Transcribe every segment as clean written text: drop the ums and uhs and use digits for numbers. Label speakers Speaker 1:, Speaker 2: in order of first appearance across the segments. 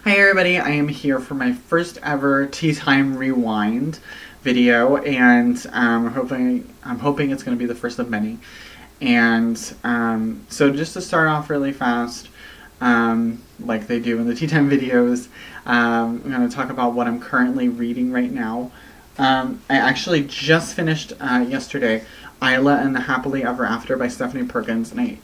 Speaker 1: Hi everybody, I am here for my first ever Tea Time Rewind video, and I'm hoping it's going to be the first of many. And so just to start off really fast, like they do in the Tea Time videos, I'm going to talk about what I'm currently reading right now. I actually just finished yesterday Isla and the Happily Ever After by Stephanie Perkins, and I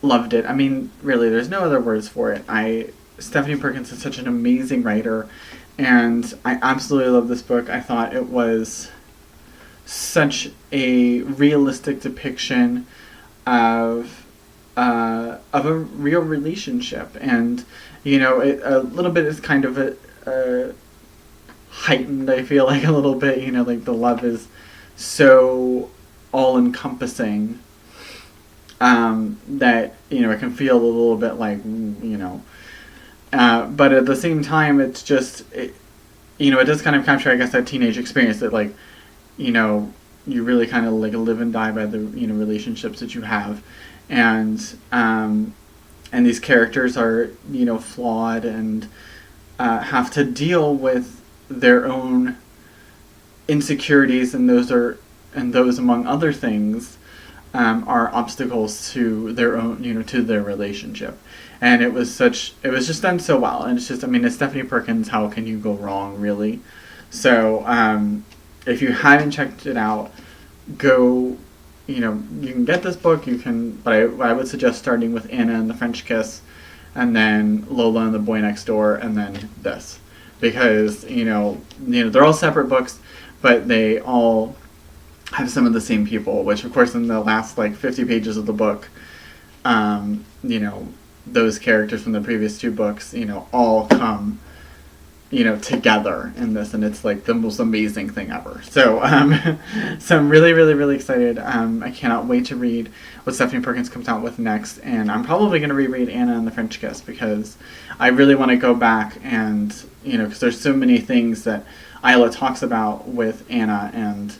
Speaker 1: loved it. I mean, really, there's no other words for it. Stephanie Perkins is such an amazing writer, and I absolutely love this book. I thought it was such a realistic depiction of a real relationship, and a little bit is kind of a heightened. I feel like a little bit, like the love is so all encompassing that it can feel a little bit like but at the same time, it's just it does kind of capture, I guess, that teenage experience that you really kind of like live and die by the relationships that you have, and these characters are flawed and have to deal with their own insecurities, and those among other things are obstacles to their own to their relationship. And it was just done so well, and it's just, I mean, it's Stephanie Perkins, how can you go wrong, really? So if you haven't checked it out, go, you can get this book, but I would suggest starting with Anna and the French Kiss, and then Lola and the Boy Next Door, and then this, because they're all separate books, but they all have some of the same people, which of course in the last 50 pages of the book, those characters from the previous two books, all come, together in this, and it's like the most amazing thing ever. So, so I'm really, really, really excited. I cannot wait to read what Stephanie Perkins comes out with next, and I'm probably going to reread Anna and the French Kiss, because I really want to go back and, because there's so many things that Isla talks about with Anna, and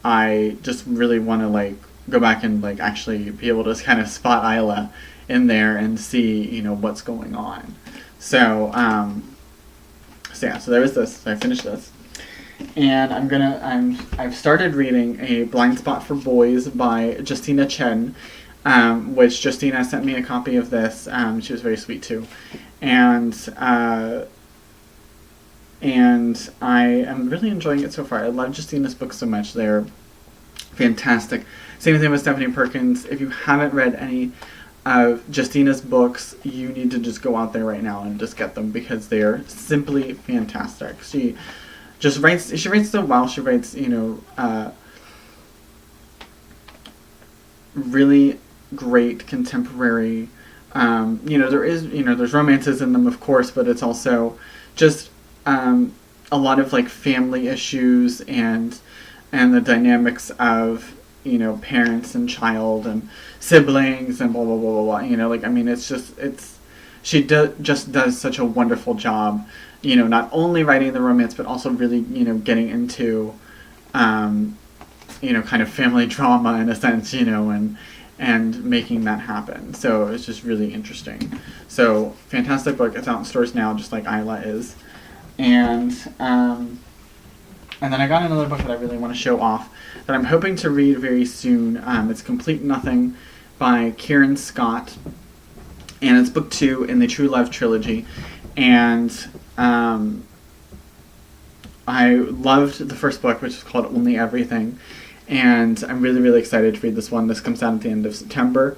Speaker 1: I just really want to go back and actually be able to kind of spot Isla in there and see what's going on. So so there was this. So I finished this, and I've started reading A Blind Spot for Boys by Justina Chen, which Justina sent me a copy of this. She was very sweet too, and I am really enjoying it so far. I love Justina's books so much. They're fantastic. Same thing with Stephanie Perkins. If you haven't read any of Justina's books, you need to just go out there right now and just get them, because they are simply fantastic. She writes so well. She writes, really great contemporary, there's romances in them, of course, but it's also just a lot of family issues and the dynamics of parents and child and siblings and blah blah blah blah blah. She just does such a wonderful job, not only writing the romance, but also really getting into kind of family drama in a sense, and making that happen. So it's just really interesting. So fantastic book. It's out in stores now, just like Isla is. And then I got another book that I really want to show off that I'm hoping to read very soon. It's Complete Nothing by Kieran Scott, and it's book 2 in the True Love trilogy. And I loved the first book, which is called Only Everything, and I'm really, really excited to read this one. This comes out at the end of September.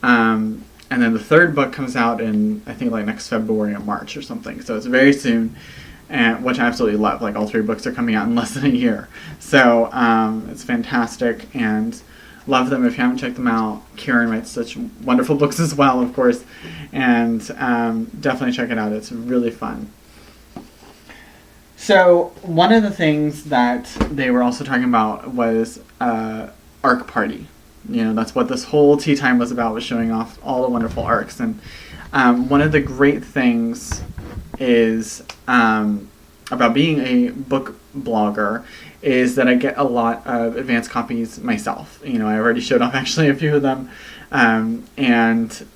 Speaker 1: And then the third book comes out in, I think, next February or March or something. So it's very soon. And which I absolutely love. All 3 books are coming out in less than a year. So it's fantastic, and love them. If you haven't checked them out, Kieran writes such wonderful books as well, of course. And definitely check it out. It's really fun. So one of the things that they were also talking about was ARC Party. That's what this whole tea time was about, was showing off all the wonderful ARCs. And one of the great things is about being a book blogger is that I get a lot of advanced copies myself. I already showed off actually a few of them, and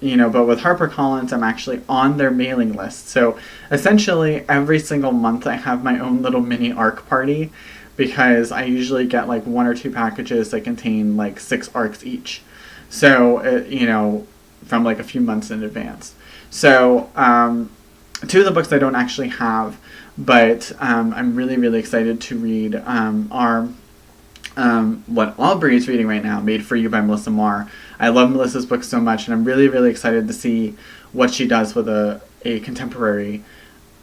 Speaker 1: but with HarperCollins, I'm actually on their mailing list. So essentially, every single month, I have my own little mini ARC party, because I usually get like 1 or 2 packages that contain like 6 ARCs each. So, from like a few months in advance. So, 2 of the books I don't actually have, but I'm really, really excited to read are what Aubrey is reading right now, Made for You by Melissa Marr. I love Melissa's book so much, and I'm really, really excited to see what she does with a contemporary,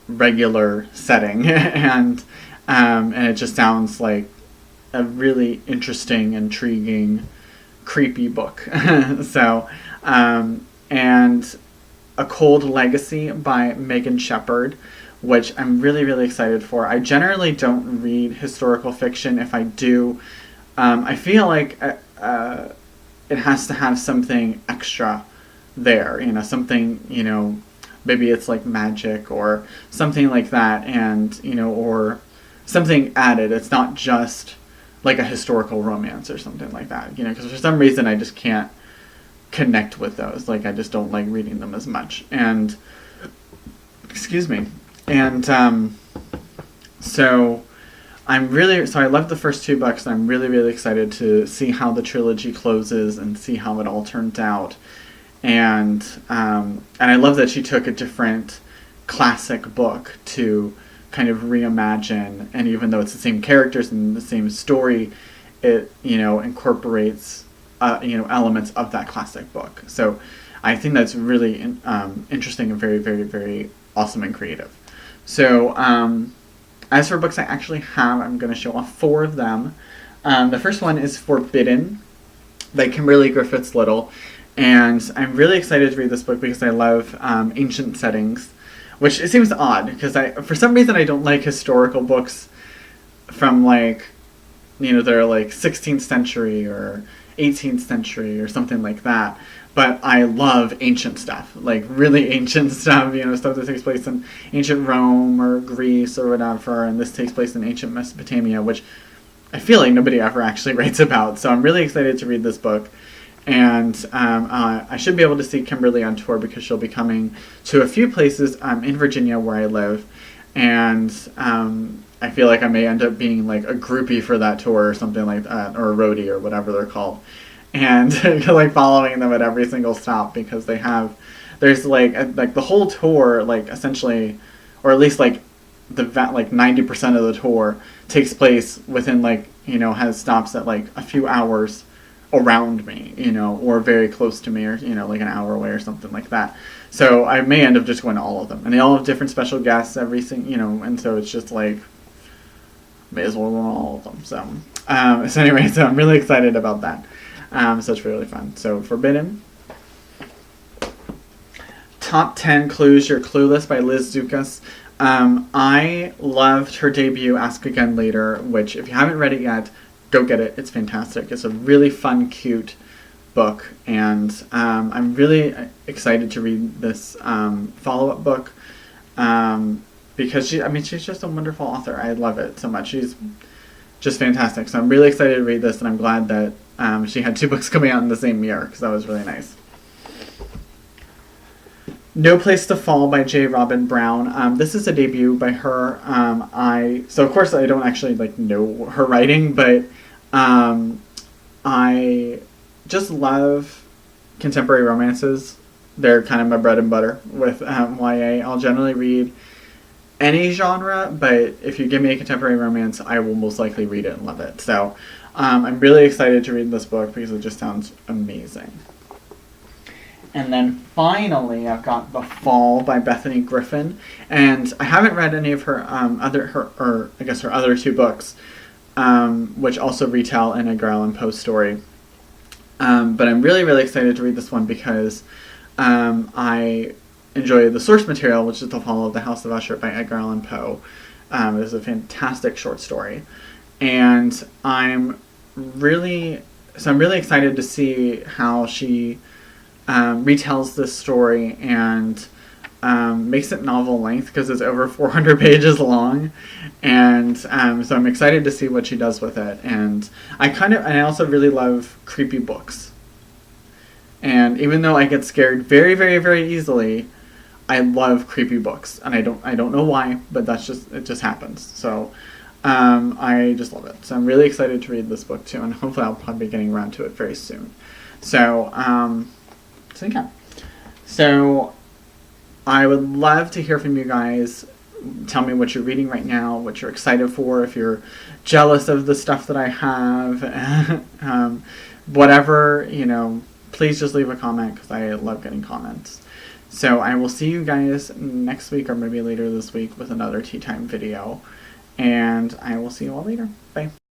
Speaker 1: regular setting. And it just sounds like a really interesting, intriguing, creepy book. So, and A Cold Legacy by Megan Shepherd, which I'm really, really excited for. I generally don't read historical fiction. If I do, I feel like it has to have something extra there, something, maybe it's like magic or something like that, and, or something added. It's not just like a historical romance or something like that, because for some reason I just can't connect with those. Like, I just don't like reading them as much. And, excuse me. And so I love the first 2 books, and I'm really, really excited to see how the trilogy closes and see how it all turns out. And I love that she took a different classic book to kind of reimagine, and even though it's the same characters and the same story, it, incorporates, elements of that classic book. So I think that's really interesting and very, very, very awesome and creative. So, as for books I actually have, I'm going to show off 4 of them. The first one is Forbidden by Kimberly Griffiths Little, and I'm really excited to read this book because I love ancient settings, which it seems odd because for some reason I don't like historical books from they're like 16th century or 18th century or something like that. But I love ancient stuff, like really ancient stuff, stuff that takes place in ancient Rome or Greece or whatever, and this takes place in ancient Mesopotamia, which I feel like nobody ever actually writes about. So I'm really excited to read this book. And I should be able to see Kimberly on tour because she'll be coming to a few places in Virginia where I live. And I feel like I may end up being like a groupie for that tour or something like that, or a roadie or whatever they're called. And like following them at every single stop, because there's like the whole tour, like essentially, or at least like 90% of the tour takes place within has stops at like a few hours around me, or very close to me, or like an hour away or something like that. So I may end up just going to all of them, and they all have different special guests, everything, and so it's just like may as well go to all of them. So anyway, so I'm really excited about that. So it's really fun. So Forbidden. Top 10 Clues You're Clueless by Liz Zukas. I loved her debut, Ask Again Later, which if you haven't read it yet, go get it. It's fantastic. It's a really fun, cute book, and I'm really excited to read this follow-up book because she's just a wonderful author. I love it so much. She's just fantastic. So I'm really excited to read this, and I'm glad that she had 2 books coming out in the same year, because that was really nice. No Place to Fall by J. Robin Brown. This is a debut by her. So of course I don't actually know her writing, but I just love contemporary romances. They're kind of my bread and butter with YA. I'll generally read any genre, but if you give me a contemporary romance, I will most likely read it and love it. So I'm really excited to read this book because it just sounds amazing. And then finally, I've got The Fall by Bethany Griffin, and I haven't read any of her her other 2 books, which also retell an Edgar Allan Poe story. But I'm really, really excited to read this one because I enjoy the source material, which is The Fall of the House of Usher by Edgar Allan Poe. It is a fantastic short story, and I'm really excited to see how she retells this story and makes it novel length, because it's over 400 pages long, and so I'm excited to see what she does with it. And I also really love creepy books, And even though I get scared very, very, very easily, I love creepy books, and I don't know why, but it just happens. So I just love it. So I'm really excited to read this book too, and hopefully I'll probably be getting around to it very soon. So yeah. So I would love to hear from you guys. Tell me what you're reading right now, what you're excited for, if you're jealous of the stuff that I have, whatever, please just leave a comment because I love getting comments. So I will see you guys next week or maybe later this week with another tea time video. And I will see you all later. Bye.